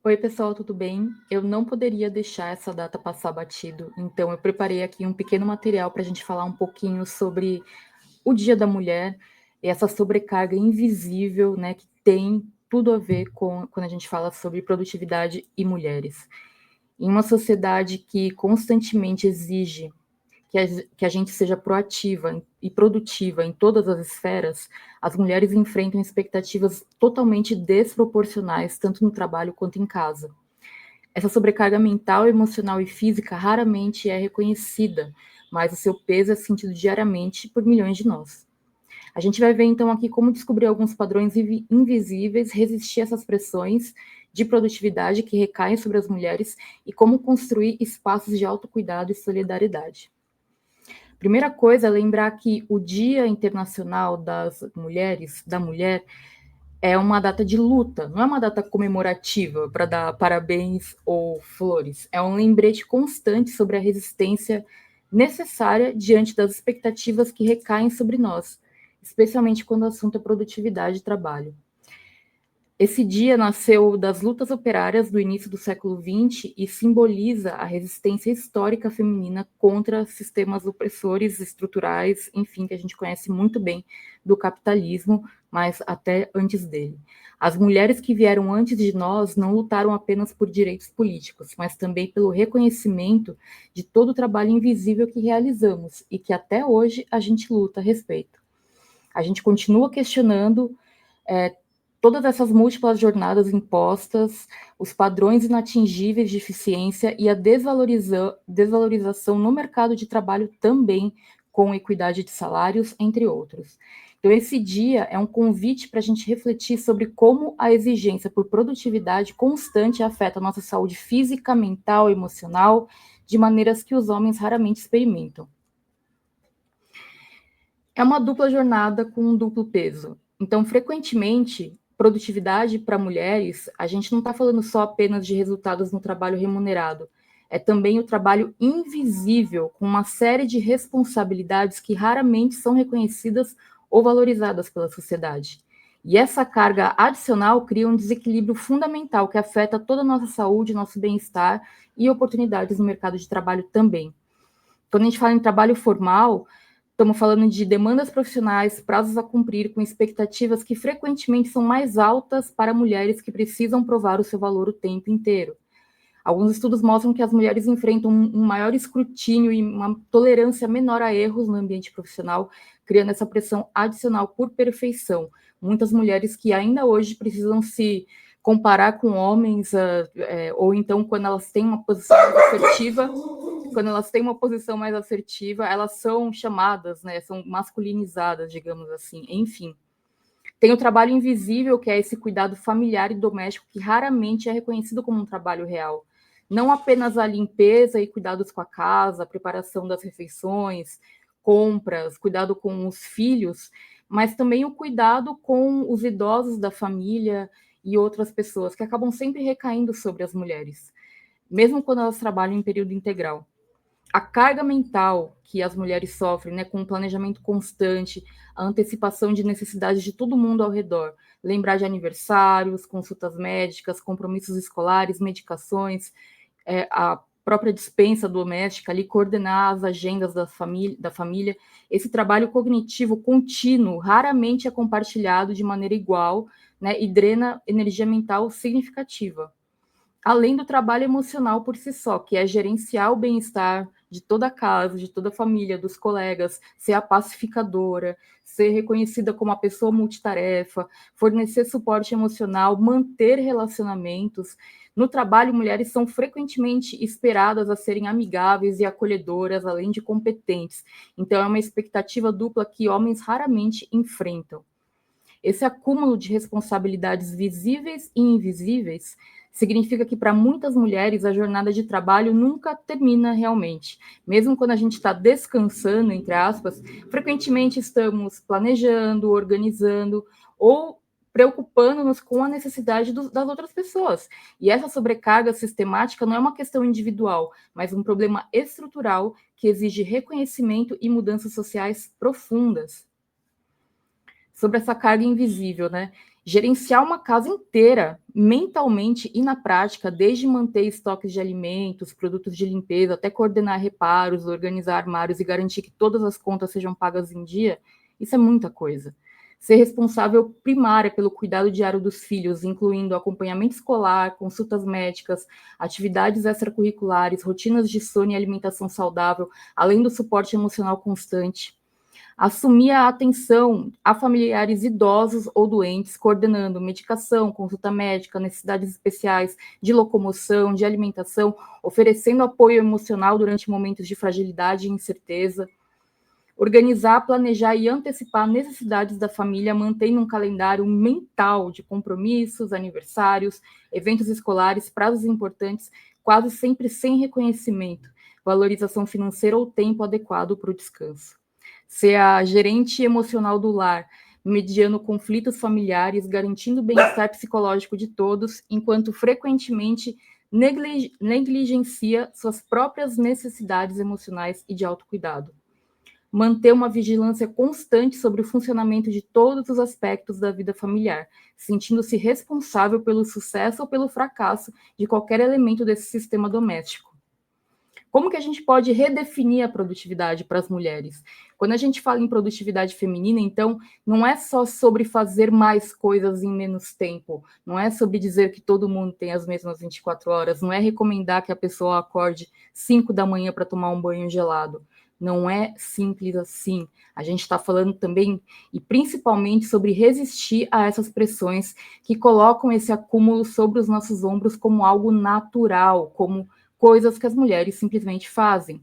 Oi, pessoal, tudo bem? Eu não poderia deixar essa data passar batido, então eu preparei aqui um pequeno material para a gente falar um pouquinho sobre o Dia da Mulher e essa sobrecarga invisível, né, que tem tudo a ver com quando a gente fala sobre produtividade e mulheres. Em uma sociedade que constantemente exige que a gente seja proativa e produtiva em todas as esferas, as mulheres enfrentam expectativas totalmente desproporcionais, tanto no trabalho quanto em casa. Essa sobrecarga mental, emocional e física raramente é reconhecida, mas o seu peso é sentido diariamente por milhões de nós. A gente vai ver então aqui como descobrir alguns padrões invisíveis, resistir a essas pressões de produtividade que recaem sobre as mulheres e como construir espaços de autocuidado e solidariedade. Primeira coisa é lembrar que o Dia Internacional das Mulheres, da Mulher, é uma data de luta, não é uma data comemorativa para dar parabéns ou flores. É um lembrete constante sobre a resistência necessária diante das expectativas que recaem sobre nós, especialmente quando o assunto é produtividade e trabalho. Esse dia nasceu das lutas operárias do início do século XX e simboliza a resistência histórica feminina contra sistemas opressores estruturais, enfim, que a gente conhece muito bem do capitalismo, mas até antes dele. As mulheres que vieram antes de nós não lutaram apenas por direitos políticos, mas também pelo reconhecimento de todo o trabalho invisível que realizamos e que até hoje a gente luta a respeito. A gente continua questionando é, todas essas múltiplas jornadas impostas, os padrões inatingíveis de eficiência e a desvalorização no mercado de trabalho também, com equidade de salários, entre outros. Então, esse dia é um convite para a gente refletir sobre como a exigência por produtividade constante afeta a nossa saúde física, mental, emocional, de maneiras que os homens raramente experimentam. É uma dupla jornada com um duplo peso. Então, frequentemente, produtividade para mulheres, a gente não está falando só apenas de resultados no trabalho remunerado, é também o trabalho invisível, com uma série de responsabilidades que raramente são reconhecidas ou valorizadas pela sociedade. E essa carga adicional cria um desequilíbrio fundamental que afeta toda a nossa saúde, nosso bem-estar e oportunidades no mercado de trabalho também. Quando a gente fala em trabalho formal, estamos falando de demandas profissionais, prazos a cumprir, com expectativas que frequentemente são mais altas para mulheres que precisam provar o seu valor o tempo inteiro. Alguns estudos mostram que as mulheres enfrentam um maior escrutínio e uma tolerância menor a erros no ambiente profissional, criando essa pressão adicional por perfeição. Muitas mulheres que ainda hoje precisam se comparar com homens, ou então quando elas têm uma posição mais assertiva, elas são chamadas, né, são masculinizadas, digamos assim, enfim. Tem o trabalho invisível, que é esse cuidado familiar e doméstico, que raramente é reconhecido como um trabalho real. Não apenas a limpeza e cuidados com a casa, a preparação das refeições, compras, cuidado com os filhos, mas também o cuidado com os idosos da família e outras pessoas, que acabam sempre recaindo sobre as mulheres, mesmo quando elas trabalham em período integral. A carga mental que as mulheres sofrem, né, com o planejamento constante, a antecipação de necessidades de todo mundo ao redor, lembrar de aniversários, consultas médicas, compromissos escolares, medicações, a própria dispensa doméstica, ali, coordenar as agendas da família. Esse trabalho cognitivo contínuo raramente é compartilhado de maneira igual, né, e drena energia mental significativa. Além do trabalho emocional por si só, que é gerenciar o bem-estar de toda a casa, de toda a família, dos colegas, ser a pacificadora, ser reconhecida como a pessoa multitarefa, fornecer suporte emocional, manter relacionamentos. No trabalho, mulheres são frequentemente esperadas a serem amigáveis e acolhedoras, além de competentes. Então, é uma expectativa dupla que homens raramente enfrentam. Esse acúmulo de responsabilidades visíveis e invisíveis significa que para muitas mulheres a jornada de trabalho nunca termina realmente. Mesmo quando a gente está descansando, entre aspas, frequentemente estamos planejando, organizando ou preocupando-nos com a necessidade das outras pessoas. E essa sobrecarga sistemática não é uma questão individual, mas um problema estrutural que exige reconhecimento e mudanças sociais profundas. Sobre essa carga invisível, né? Gerenciar uma casa inteira, mentalmente e na prática, desde manter estoques de alimentos, produtos de limpeza, até coordenar reparos, organizar armários e garantir que todas as contas sejam pagas em dia, isso é muita coisa. Ser responsável primária pelo cuidado diário dos filhos, incluindo acompanhamento escolar, consultas médicas, atividades extracurriculares, rotinas de sono e alimentação saudável, além do suporte emocional constante. Assumir a atenção a familiares idosos ou doentes, coordenando medicação, consulta médica, necessidades especiais de locomoção, de alimentação, oferecendo apoio emocional durante momentos de fragilidade e incerteza. Organizar, planejar e antecipar necessidades da família, mantendo um calendário mental de compromissos, aniversários, eventos escolares, prazos importantes, quase sempre sem reconhecimento, valorização financeira ou tempo adequado para o descanso. Ser a gerente emocional do lar, mediando conflitos familiares, garantindo o bem-estar psicológico de todos, enquanto frequentemente negligencia suas próprias necessidades emocionais e de autocuidado. Manter uma vigilância constante sobre o funcionamento de todos os aspectos da vida familiar, sentindo-se responsável pelo sucesso ou pelo fracasso de qualquer elemento desse sistema doméstico. Como que a gente pode redefinir a produtividade para as mulheres? Quando a gente fala em produtividade feminina, então, não é só sobre fazer mais coisas em menos tempo, não é sobre dizer que todo mundo tem as mesmas 24 horas, não é recomendar que a pessoa acorde 5 da manhã para tomar um banho gelado. Não é simples assim. A gente está falando também e principalmente sobre resistir a essas pressões que colocam esse acúmulo sobre os nossos ombros como algo natural, como coisas que as mulheres simplesmente fazem.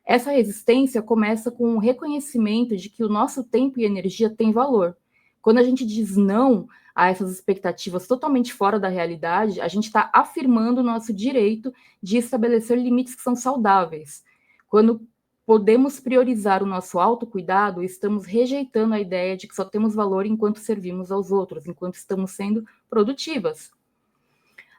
Essa resistência começa com o reconhecimento de que o nosso tempo e energia têm valor. Quando a gente diz não a essas expectativas totalmente fora da realidade, a gente está afirmando o nosso direito de estabelecer limites que são saudáveis. Quando podemos priorizar o nosso autocuidado, estamos rejeitando a ideia de que só temos valor enquanto servimos aos outros, enquanto estamos sendo produtivas.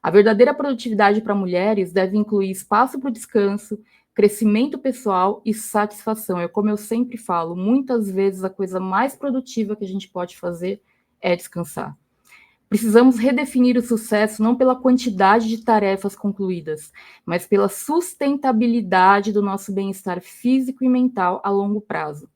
A verdadeira produtividade para mulheres deve incluir espaço para o descanso, crescimento pessoal e satisfação. É como eu sempre falo, muitas vezes a coisa mais produtiva que a gente pode fazer é descansar. Precisamos redefinir o sucesso não pela quantidade de tarefas concluídas, mas pela sustentabilidade do nosso bem-estar físico e mental a longo prazo.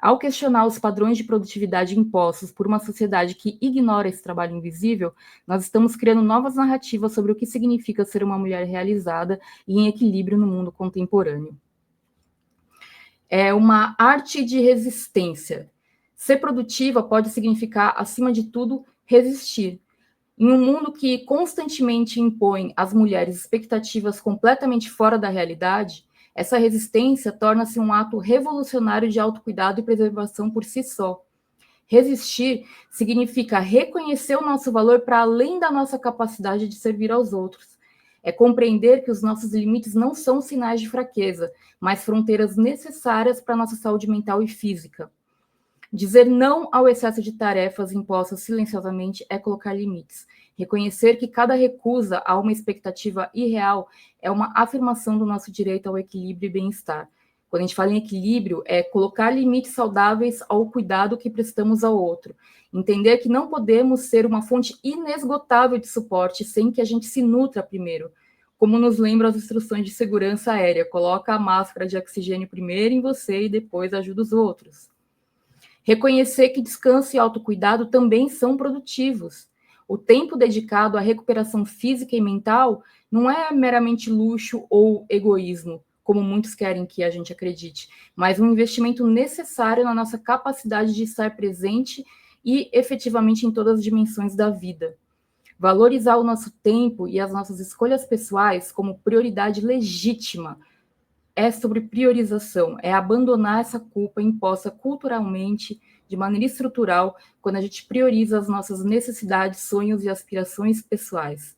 Ao questionar os padrões de produtividade impostos por uma sociedade que ignora esse trabalho invisível, nós estamos criando novas narrativas sobre o que significa ser uma mulher realizada e em equilíbrio no mundo contemporâneo. É uma arte de resistência. Ser produtiva pode significar, acima de tudo, resistir. Em um mundo que constantemente impõe às mulheres expectativas completamente fora da realidade, essa resistência torna-se um ato revolucionário de autocuidado e preservação por si só. Resistir significa reconhecer o nosso valor para além da nossa capacidade de servir aos outros. É compreender que os nossos limites não são sinais de fraqueza, mas fronteiras necessárias para a nossa saúde mental e física. Dizer não ao excesso de tarefas impostas silenciosamente é colocar limites. Reconhecer que cada recusa a uma expectativa irreal é uma afirmação do nosso direito ao equilíbrio e bem-estar. Quando a gente fala em equilíbrio, é colocar limites saudáveis ao cuidado que prestamos ao outro. Entender que não podemos ser uma fonte inesgotável de suporte sem que a gente se nutra primeiro. Como nos lembram as instruções de segurança aérea, coloca a máscara de oxigênio primeiro em você e depois ajuda os outros. Reconhecer que descanso e autocuidado também são produtivos. O tempo dedicado à recuperação física e mental não é meramente luxo ou egoísmo, como muitos querem que a gente acredite, mas um investimento necessário na nossa capacidade de estar presente e efetivamente em todas as dimensões da vida. Valorizar o nosso tempo e as nossas escolhas pessoais como prioridade legítima é sobre priorização, é abandonar essa culpa imposta culturalmente, de maneira estrutural, quando a gente prioriza as nossas necessidades, sonhos e aspirações pessoais.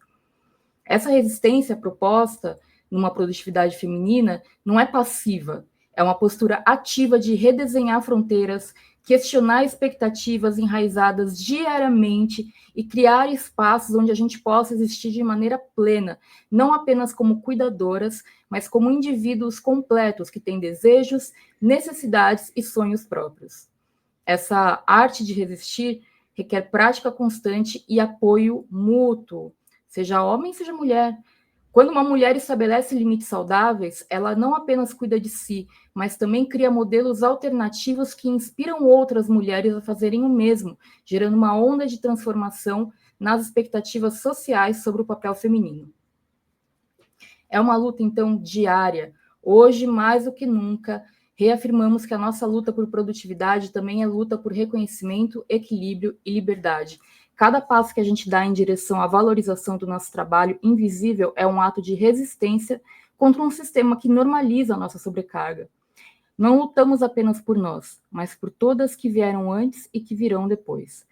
Essa resistência proposta numa produtividade feminina não é passiva, é uma postura ativa de redesenhar fronteiras, questionar expectativas enraizadas diariamente e criar espaços onde a gente possa existir de maneira plena, não apenas como cuidadoras, mas como indivíduos completos que têm desejos, necessidades e sonhos próprios. Essa arte de resistir requer prática constante e apoio mútuo, seja homem, seja mulher. Quando uma mulher estabelece limites saudáveis, ela não apenas cuida de si, mas também cria modelos alternativos que inspiram outras mulheres a fazerem o mesmo, gerando uma onda de transformação nas expectativas sociais sobre o papel feminino. É uma luta, então, diária. Hoje, mais do que nunca, reafirmamos que a nossa luta por produtividade também é luta por reconhecimento, equilíbrio e liberdade. Cada passo que a gente dá em direção à valorização do nosso trabalho invisível é um ato de resistência contra um sistema que normaliza a nossa sobrecarga. Não lutamos apenas por nós, mas por todas que vieram antes e que virão depois.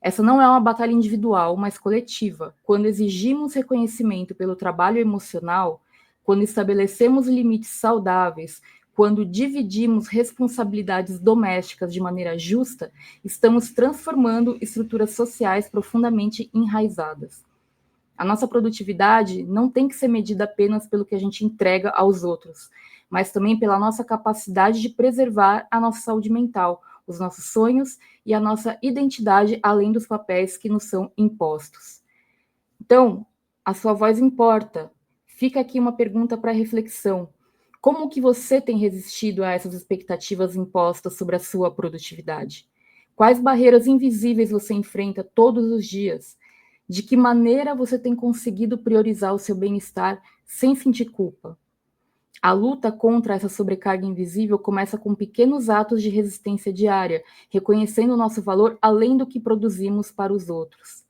Essa não é uma batalha individual, mas coletiva. Quando exigimos reconhecimento pelo trabalho emocional, quando estabelecemos limites saudáveis, quando dividimos responsabilidades domésticas de maneira justa, estamos transformando estruturas sociais profundamente enraizadas. A nossa produtividade não tem que ser medida apenas pelo que a gente entrega aos outros, mas também pela nossa capacidade de preservar a nossa saúde mental, os nossos sonhos e a nossa identidade, além dos papéis que nos são impostos. Então, a sua voz importa. Fica aqui uma pergunta para reflexão. Como que você tem resistido a essas expectativas impostas sobre a sua produtividade? Quais barreiras invisíveis você enfrenta todos os dias? De que maneira você tem conseguido priorizar o seu bem-estar sem sentir culpa? A luta contra essa sobrecarga invisível começa com pequenos atos de resistência diária, reconhecendo o nosso valor além do que produzimos para os outros.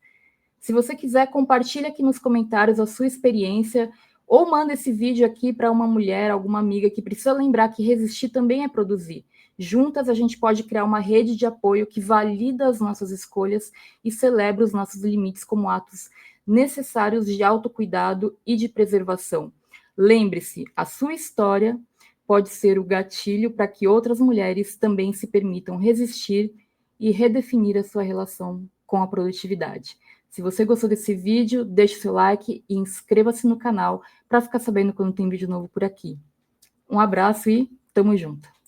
Se você quiser, compartilhe aqui nos comentários a sua experiência ou manda esse vídeo aqui para uma mulher, alguma amiga que precisa lembrar que resistir também é produzir. Juntas a gente pode criar uma rede de apoio que valida as nossas escolhas e celebra os nossos limites como atos necessários de autocuidado e de preservação. Lembre-se, a sua história pode ser o gatilho para que outras mulheres também se permitam resistir e redefinir a sua relação com a produtividade. Se você gostou desse vídeo, deixe seu like e inscreva-se no canal para ficar sabendo quando tem vídeo novo por aqui. Um abraço e tamo junto!